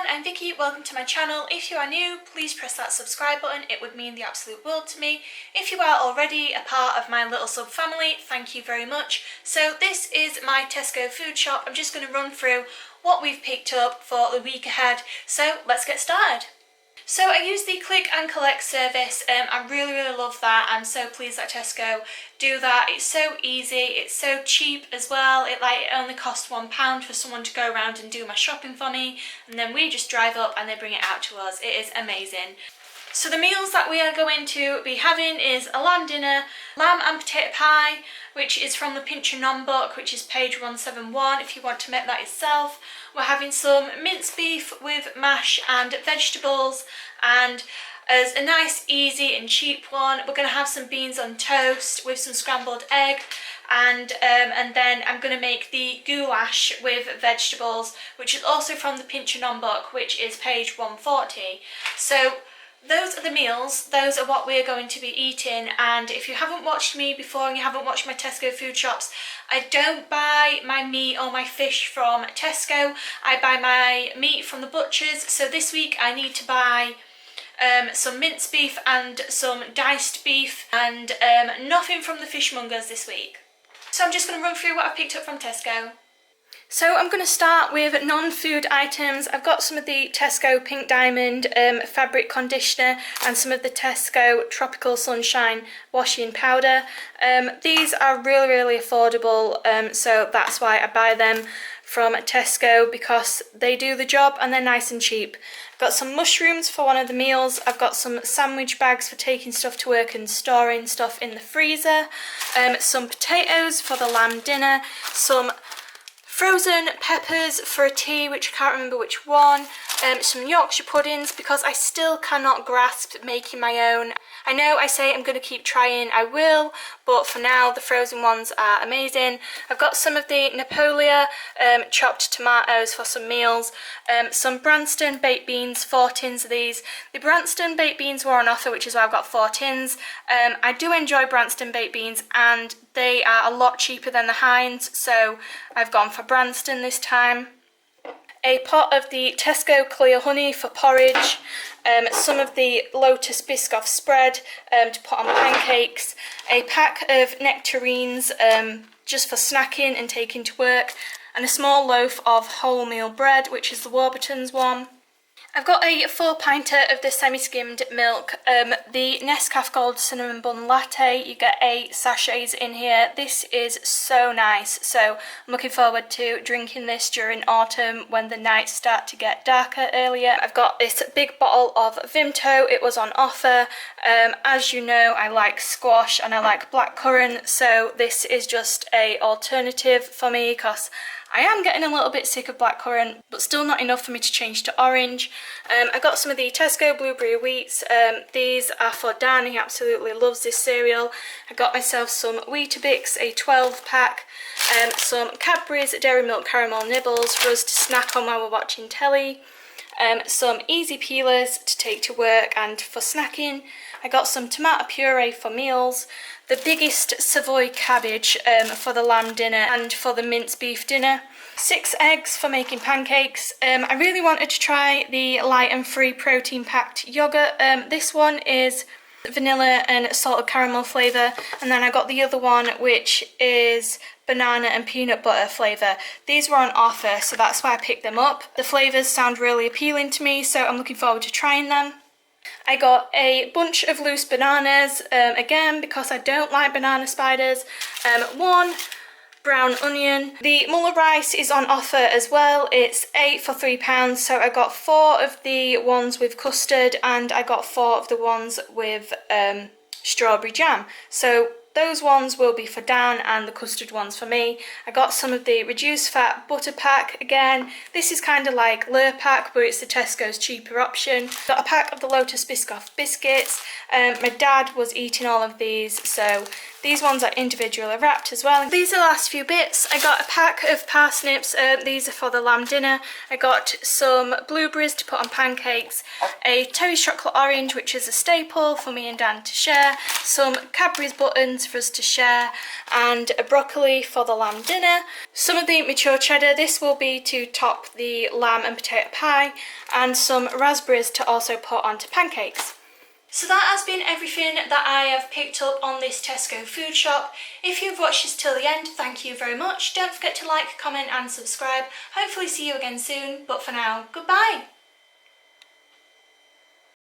I'm Vicky, welcome to my channel. If you are new, please press that subscribe button, it would mean the absolute world to me. If you are already a part of my little sub family, thank you very much. So this is my Tesco food shop. I'm just going to run through what we've picked up for the week ahead. So let's get started. So I use the click and collect service. I really love that. I'm so pleased that Tesco do that. It's so easy, it's so cheap as well. It only costs £1 for someone to go around and do my shopping for me, and then we just drive up and they bring it out to us. It is amazing. So the meals that we are going to be having is a lamb dinner, lamb and potato pie, which is from the Pinch a Nom book, which is page 171 if you want to make that yourself. We're having some minced beef with mash and vegetables, and as a nice, easy and cheap one, we're going to have some beans on toast with some scrambled egg, and then I'm going to make the goulash with vegetables, which is also from the Pinch a Nom book, which is page 140. So those are the meals, those are what we're going to be eating. And if you haven't watched me before and you haven't watched my Tesco food shops, I don't buy my meat or my fish from Tesco. I buy my meat from the butchers. So this week I need to buy some minced beef and some diced beef, and nothing from the fishmongers this week. So I'm just going to run through what I picked up from Tesco. So I'm going to start with non-food items. I've got some of the Tesco Pink Diamond fabric conditioner and some of the Tesco Tropical Sunshine washing powder. These are really affordable, so that's why I buy them from Tesco, because they do the job and they're nice and cheap. I've got some mushrooms for one of the meals. I've got some sandwich bags for taking stuff to work and storing stuff in the freezer. Some potatoes for the lamb dinner. Some frozen peppers for a tea, which I can't remember which one. Some Yorkshire puddings, because I still cannot grasp making my own. I know I say I'm going to keep trying, I will, but for now the frozen ones are amazing. I've got some of the Napoleon chopped tomatoes for some meals. Some Branston baked beans, 4 tins of these. The Branston baked beans were on offer, which is why I've got 4 tins. I do enjoy Branston baked beans, and they are a lot cheaper than the Heinz, so I've gone for Branston this time. A pot of the Tesco clear honey for porridge, some of the Lotus Biscoff spread to put on pancakes, a pack of nectarines just for snacking and taking to work, and a small loaf of wholemeal bread, which is the Warburton's one. I've got a 4-pinter of the semi-skimmed milk, the Nescafé Gold Cinnamon Bun Latte. You get 8 sachets in here. This is so nice, so I'm looking forward to drinking this during autumn when the nights start to get darker earlier. I've got this big bottle of Vimto. It was on offer. As you know, I like squash and I like blackcurrant, so this is just a alternative for me, because I am getting a little bit sick of blackcurrant, but still not enough for me to change to orange. I got some of the Tesco Blueberry Wheats. These are for Dan, he absolutely loves this cereal. I got myself some Weetabix, a 12 pack, some Cadbury's Dairy Milk Caramel Nibbles for us to snack on while we're watching telly. Some easy peelers to take to work and for snacking. I got some tomato puree for meals, the biggest Savoy cabbage for the lamb dinner and for the minced beef dinner, 6 eggs for making pancakes. I really wanted to try the light and free protein packed yogurt. This one is vanilla and salted caramel flavour, and then I got the other one, which is banana and peanut butter flavour. These were on offer, so that's why I picked them up. The flavours sound really appealing to me, so I'm looking forward to trying them. I got a bunch of loose bananas, again because I don't like banana spiders. 1 brown onion. The Muller rice is on offer as well. It's 8 for £3, so I got 4 of the ones with custard and I got 4 of the ones with strawberry jam. So those ones will be for Dan and the custard ones for me. I got some of the reduced fat butter pack again. This is kind of like Lurpak, but it's the Tesco's cheaper option. Got a pack of the Lotus Biscoff biscuits. My dad was eating all of these, so these ones are individually wrapped as well. These are the last few bits. I got a pack of parsnips. These are for the lamb dinner. I got some blueberries to put on pancakes, a Terry's chocolate orange, which is a staple for me and Dan to share, some Cadbury's buttons for us to share, and a broccoli for the lamb dinner. Some of the mature cheddar, this will be to top the lamb and potato pie, and some raspberries to also put onto pancakes. So that has been everything that I have picked up on this Tesco food shop. If you've watched this till the end, thank you very much. Don't forget to like, comment and subscribe. Hopefully see you again soon, but for now, goodbye!